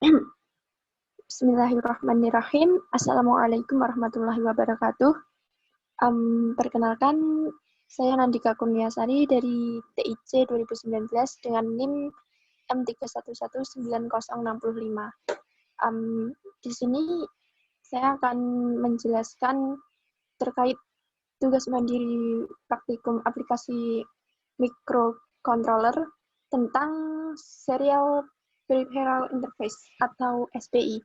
Bismillahirrahmanirrahim. Assalamualaikum warahmatullahi wabarakatuh. Perkenalkan, saya Nandika Kurniasari dari TIC 2019 dengan NIM M31190065. Di sini saya akan menjelaskan terkait tugas mandiri praktikum aplikasi microcontroller tentang serial peripheral interface atau SPI.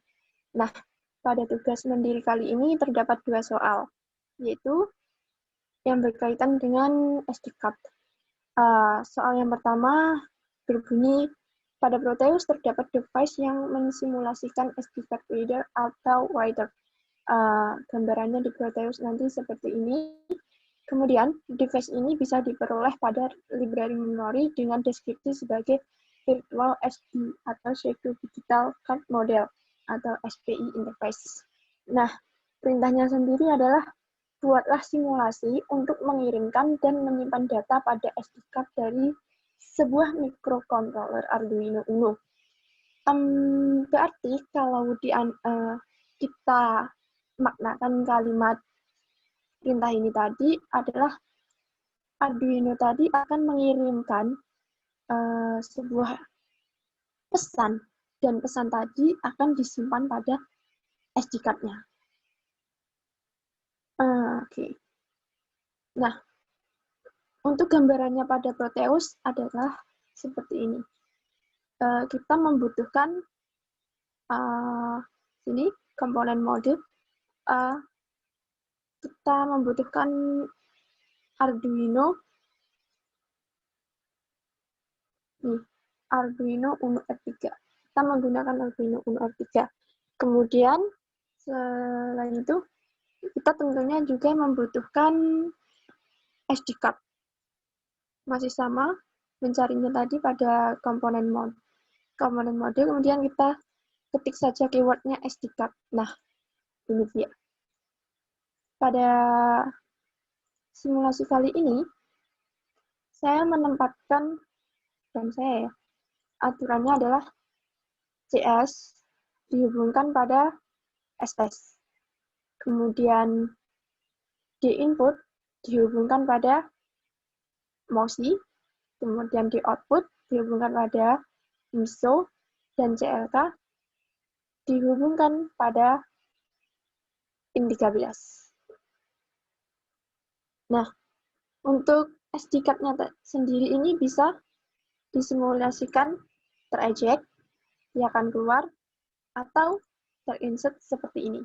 Nah, pada tugas mandiri kali ini terdapat 2 soal, yaitu yang berkaitan dengan SD card. Soal yang pertama berbunyi, pada Proteus terdapat device yang mensimulasikan SD card reader atau writer. Gambarannya di Proteus nanti seperti ini. Kemudian, device ini bisa diperoleh pada library memori dengan deskripsi sebagai Virtual SD atau Pseudo Digital Card Model atau SPI interface. Nah, perintahnya sendiri adalah buatlah simulasi untuk mengirimkan dan menyimpan data pada SD card dari sebuah microcontroller Arduino Uno. Berarti kalau kita maknakan kalimat perintah ini tadi adalah Arduino tadi akan mengirimkan sebuah pesan, dan pesan tadi akan disimpan pada SD card-nya. Oke. Nah, untuk gambarannya pada Proteus adalah seperti ini. Kita membutuhkan sini komponen mode. Kita membutuhkan Arduino Uno R3. Kita menggunakan Arduino Uno R3. Kemudian selain itu kita tentunya juga membutuhkan SD card. Masih sama, mencarinya tadi pada komponen mode, kemudian kita ketik saja keywordnya SD card. Nah, ini dia. Pada simulasi kali ini, saya menempatkan, aturannya adalah CS dihubungkan pada SS. Kemudian di input dihubungkan pada MOSI, kemudian di output dihubungkan pada MISO, dan CLK dihubungkan pada pin 13. Nah, untuk SD card-nya sendiri ini bisa disimulasikan tereject, dia akan keluar, atau terinsert seperti ini.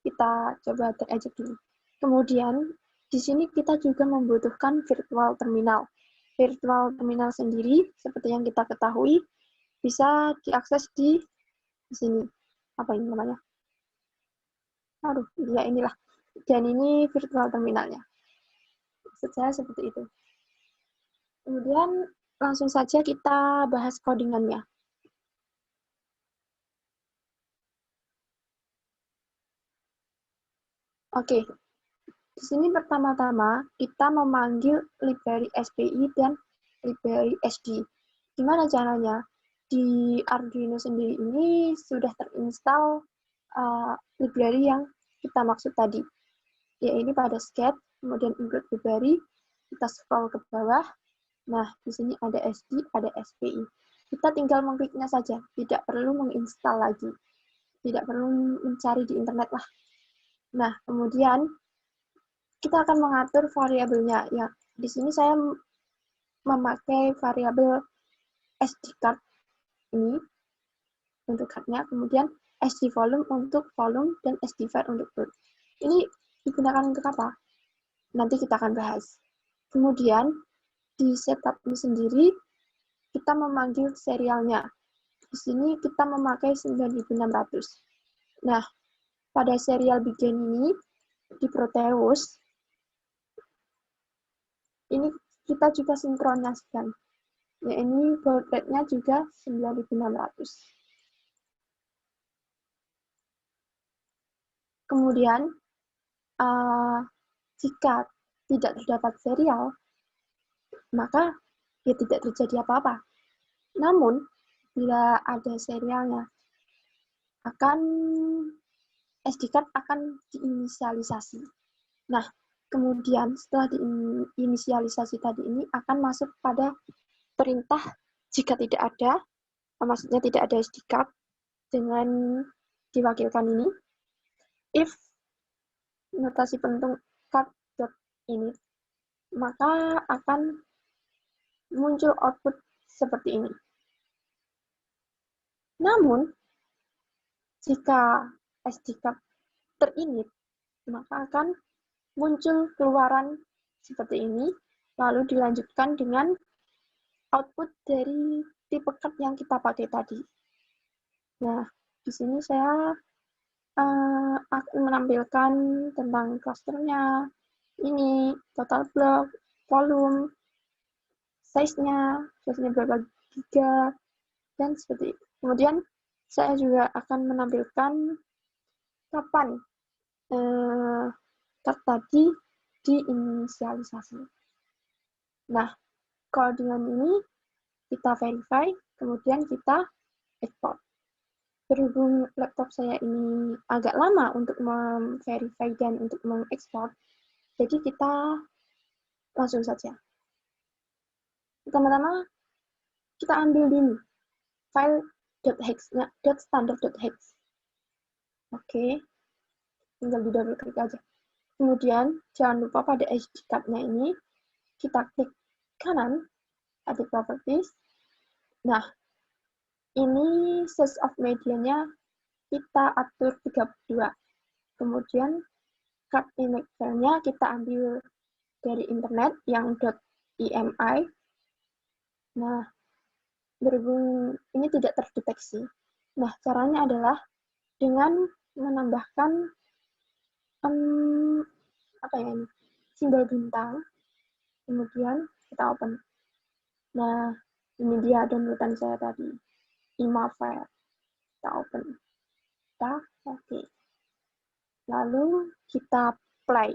Kita coba tereject dulu. Kemudian, di sini kita juga membutuhkan virtual terminal. Virtual terminal sendiri, seperti yang kita ketahui, bisa diakses di sini. Apa ini namanya? Ya inilah. Dan ini virtual terminalnya. Maksud saya seperti itu. Kemudian, langsung saja kita bahas codingannya. Oke. Di sini pertama-tama kita memanggil library SPI dan library SD. Gimana caranya? Di Arduino sendiri ini sudah terinstall library yang kita maksud tadi. Yaitu pada scat, kemudian include library, kita scroll ke bawah. Nah, di sini ada SD, ada SPI. Kita tinggal mengkliknya saja, tidak perlu menginstal lagi. Tidak perlu mencari di internet lah. Nah, kemudian kita akan mengatur variabelnya. Ya, di sini saya memakai variabel SD card ini untuk cardnya, kemudian SD volume untuk volume dan SD var untuk load. Ini digunakan untuk apa? Nanti kita akan bahas. Kemudian di setup ini sendiri kita memanggil serialnya. Di sini kita memakai 9600. Nah, pada serial begin ini di Proteus ini kita juga sinkronasikan. Ya, ini baud rate-nya juga 9600. Kemudian, jika tidak terdapat serial, maka ya tidak terjadi apa-apa. Namun, bila ada serialnya, SD card akan diinisialisasi. Nah, kemudian setelah diinisialisasi tadi ini akan masuk pada perintah jika tidak ada, maksudnya tidak ada SD card dengan diwakilkan ini, if notasi pentung card.init, maka akan muncul output seperti ini. Namun, jika SD card terinit, maka akan muncul keluaran seperti ini, lalu dilanjutkan dengan output dari tipe card yang kita pakai tadi. Nah, di sini saya akan menampilkan tentang clusternya, ini, total block, volume, size-nya berapa giga, dan seperti itu. Kemudian, saya juga akan menampilkan kapan card tadi diinisialisasi. Nah, kalau dengan ini, kita verify, kemudian kita export. Berhubung laptop saya ini agak lama untuk memverify dan untuk mengekspor, jadi kita langsung saja. Pertama-tama, kita ambil dulu file .standard.hex. Oke, tinggal di double klik aja. Kemudian, jangan lupa pada SD card-nya ini, kita klik kanan, edit properties. Nah, ini source of media-nya kita atur 32. Kemudian card image file-nya kita ambil dari internet yang .imi. Nah, berhubung ini tidak terdeteksi. Nah, caranya adalah dengan menambahkan simbol bintang. Kemudian kita open. Nah, ini dia downloadan saya tadi. IMA file. Kita open. Kita oke. Lalu kita play.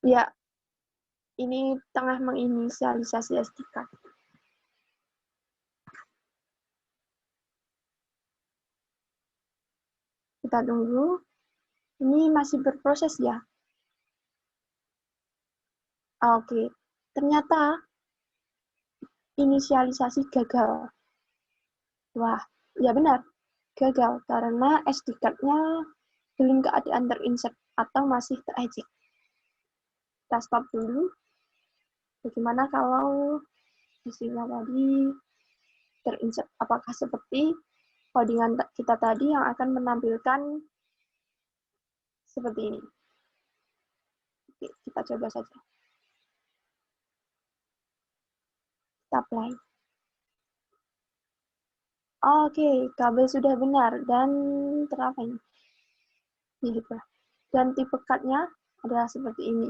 Ya, ini tengah menginisialisasi SD card. Kita tunggu. Ini masih berproses ya. Oke, ternyata inisialisasi gagal. Wah, ya benar, gagal karena SD card-nya belum keadaan terinsert atau masih tereject. Kita stop dulu. Bagaimana kalau hasilnya tadi terinsert? Apakah seperti codingan kita tadi yang akan menampilkan seperti ini? Oke, kita coba saja. Kita apply. Oke, kabel sudah benar dan terapa ini? Dan tipe card-nya adalah seperti ini.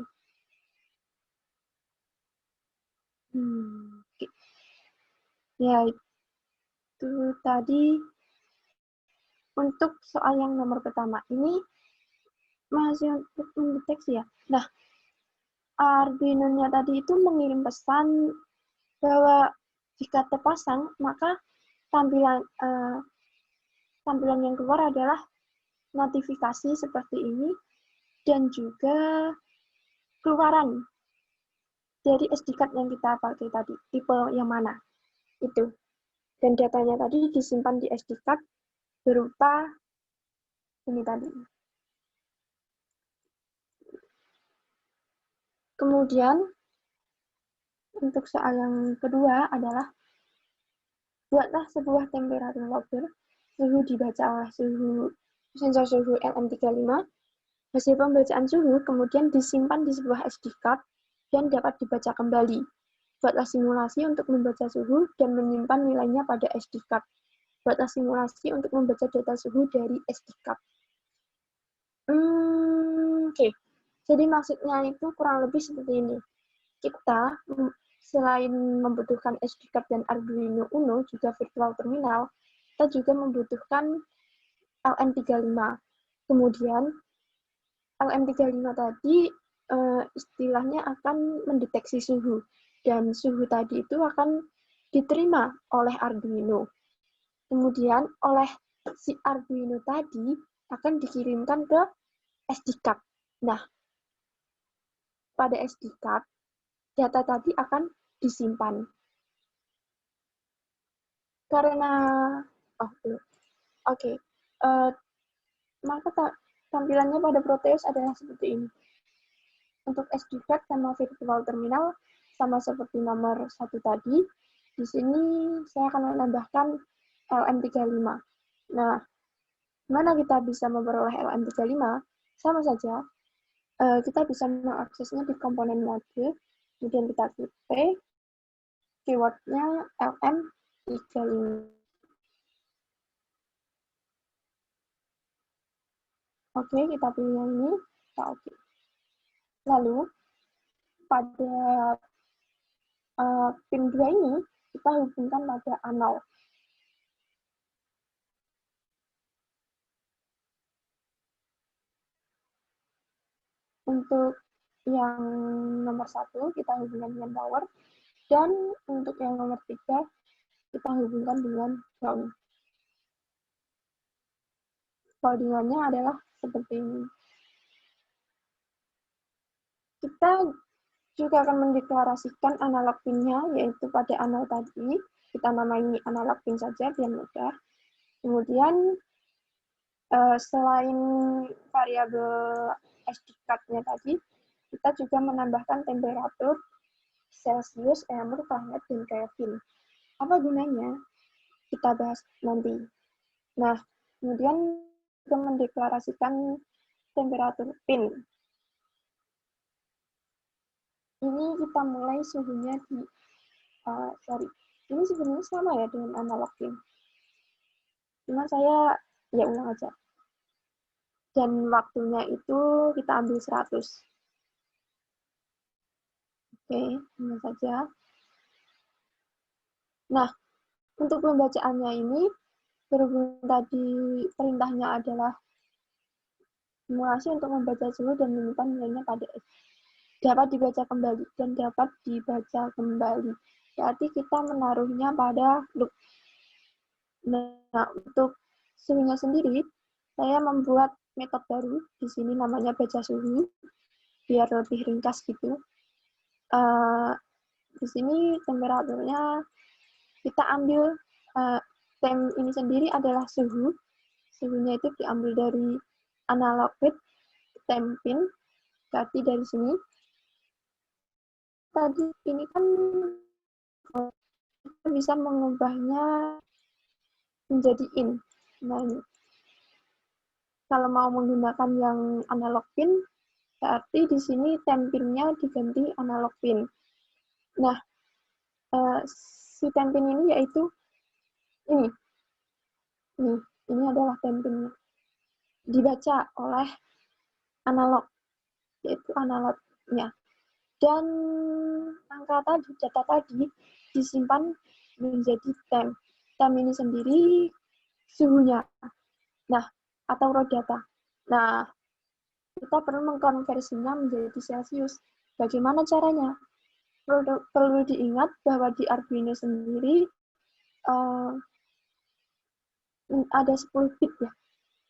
Oke. Ya, itu tadi untuk soal yang nomor pertama. Ini masih untuk mendeteksi ya. Nah, Arduino-nya tadi itu mengirim pesan bahwa jika terpasang, maka tampilan yang keluar adalah notifikasi seperti ini dan juga keluaran dari SD card yang kita pakai tadi, tipe yang mana itu. Dan datanya tadi disimpan di SD card berupa ini tadi. Kemudian untuk soal yang kedua adalah buatlah sebuah temperatur logger, suhu dibaca oleh sensor suhu LM35. Hasil pembacaan suhu kemudian disimpan di sebuah SD card dan dapat dibaca kembali. Buatlah simulasi untuk membaca suhu dan menyimpan nilainya pada SD card. Buatlah simulasi untuk membaca data suhu dari SD card. Oke. Jadi maksudnya itu kurang lebih seperti ini. Kita selain membutuhkan SD card dan Arduino Uno, juga virtual terminal, kita juga membutuhkan LM35. Kemudian LM35 tadi istilahnya akan mendeteksi suhu. Dan suhu tadi itu akan diterima oleh Arduino. Kemudian oleh si Arduino tadi akan dikirimkan ke SD card. Nah, pada SD card, data tadi akan disimpan. Karena, oke. Maka tampilannya pada Proteus adalah seperti ini. Untuk SD card sama virtual terminal, sama seperti nomor 1 tadi, di sini saya akan menambahkan LM35. Nah, gimana kita bisa memperoleh LM35? Sama saja, kita bisa mengaksesnya di komponen mode, kemudian kita klik P, keywordnya LM35. Oke, kita pilih yang ini, kita oke. Lalu, pada pin 2 ini, kita hubungkan pada A0. Untuk yang nomor 1, kita hubungkan dengan power. Dan untuk yang nomor 3, kita hubungkan dengan ground. Codingannya adalah seperti ini. Kita juga akan mendeklarasikan analog pin-nya, yaitu pada A0 tadi. Kita namai analog pin saja, biar mudah. Kemudian, selain variabel SD card-nya tadi, kita juga menambahkan temperatur, Celsius, Reaumur, Fahrenheit, dan Kelvin. Apa gunanya? Kita bahas nanti. Nah, kemudian kita mendeklarasikan temperatur pin. Ini kita mulai suhunya di, ini sebenarnya sama ya dengan analog pin. Cuma saya, ya ulang aja. Dan waktunya itu kita ambil 100. Oke, ini saja. Nah, untuk pembacaannya ini, berhubung tadi perintahnya adalah simulasi untuk membaca suhu dan menyimpan nilainya pada S. Dapat dibaca kembali dan dapat dibaca kembali. Berarti kita menaruhnya pada loop. Nah, untuk suhunya sendiri, saya membuat metode baru. Di sini namanya baca suhu, biar lebih ringkas gitu. Di sini temperaturnya kita ambil, tem ini sendiri adalah suhu. Suhunya itu diambil dari analog bit, temp pin, berarti dari sini. Tadi ini kan kita bisa mengubahnya menjadi in. Nah, ini. Kalau mau menggunakan yang analog pin, berarti di sini temp pin-nya diganti analog pin. Nah, si temp pin ini yaitu ini. Ini adalah temp pin-nya. Dibaca oleh analog, yaitu analognya. Dan angka tadi, data tadi, disimpan menjadi temp. Temp ini sendiri suhunya. Nah, atau raw data. Nah, kita perlu mengkonversinya menjadi Celsius. Bagaimana caranya? Perlu diingat bahwa di Arduino sendiri ada 10 bit ya.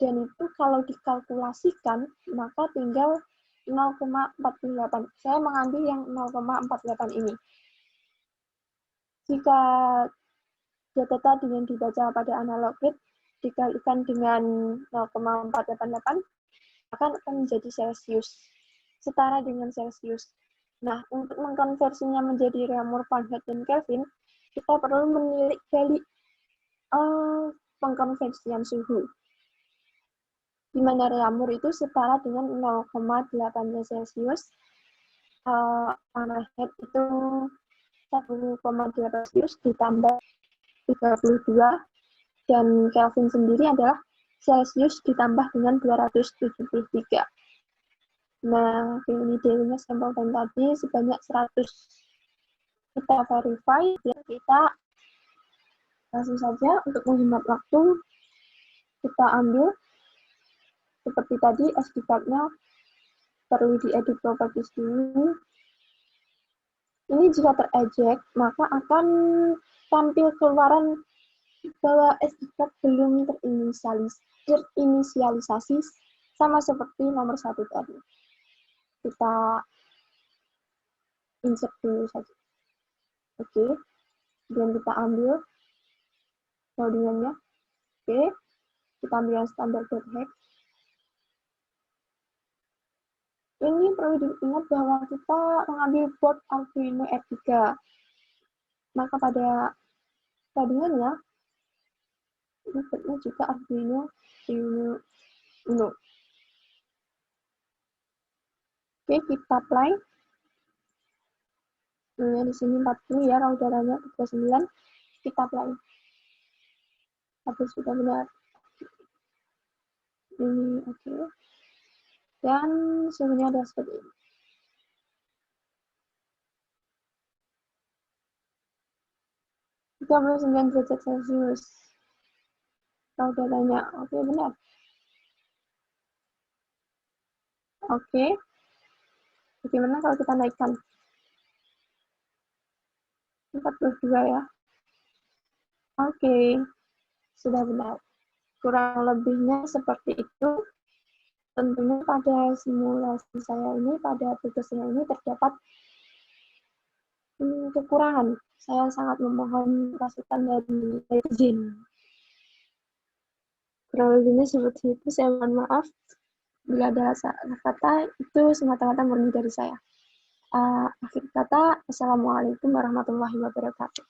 Dan itu kalau dikalkulasikan, maka tinggal 0,48. Saya mengambil yang 0,48 ini. Jika data tadi yang dibaca pada analog bit dikalikan dengan 0,488, akan menjadi Celsius. Setara dengan Celsius. Nah, untuk mengkonversinya menjadi Reaumur, Fahrenheit, dan Kelvin, kita perlu menilik gali pengkonversian suhu. Di mana Reaumur itu setara dengan 0,8 Celsius, Fahrenheit itu 1,8 Celsius ditambah 32, dan Kelvin sendiri adalah Celsius ditambah dengan 273. Nah, ini dirinya sampel time tadi sebanyak 100. Kita verify, biar kita langsung saja untuk menghemat waktu, kita ambil seperti tadi SD card-nya perlu diedit properties dulu. Ini jika tereject, maka akan tampil keluaran bahwa SD card belum terinisialisasi sama seperti nomor 1 tadi. Kita insert dulu saja. Oke, kemudian kita ambil codingannya. Oke, kita ambil yang standar .hex. Ini perlu diingat bahwa kita mengambil board Arduino R3. Maka pada codingannya, ini boardnya juga Arduino Uno. Oke, kita apply. Nah, di sini 40 ya, raw datanya 39. Kita apply. Tapi sudah benar. Ini oke. Dan suhunya ada seperti ini. 39 derajat Celcius. Raw datanya. Oke, benar. Oke. Bagaimana kalau kita naikkan? 42 ya. Oke. Sudah benar. Kurang lebihnya seperti itu. Tentunya pada simulasi saya ini, pada tugasnya ini terdapat kekurangan. Saya sangat memohon masukan dari netizen. Kurang lebihnya seperti itu. Saya mohon maaf bila ada salah kata, itu semata-mata murni dari saya. Akhir kata, Assalamualaikum warahmatullahi wabarakatuh.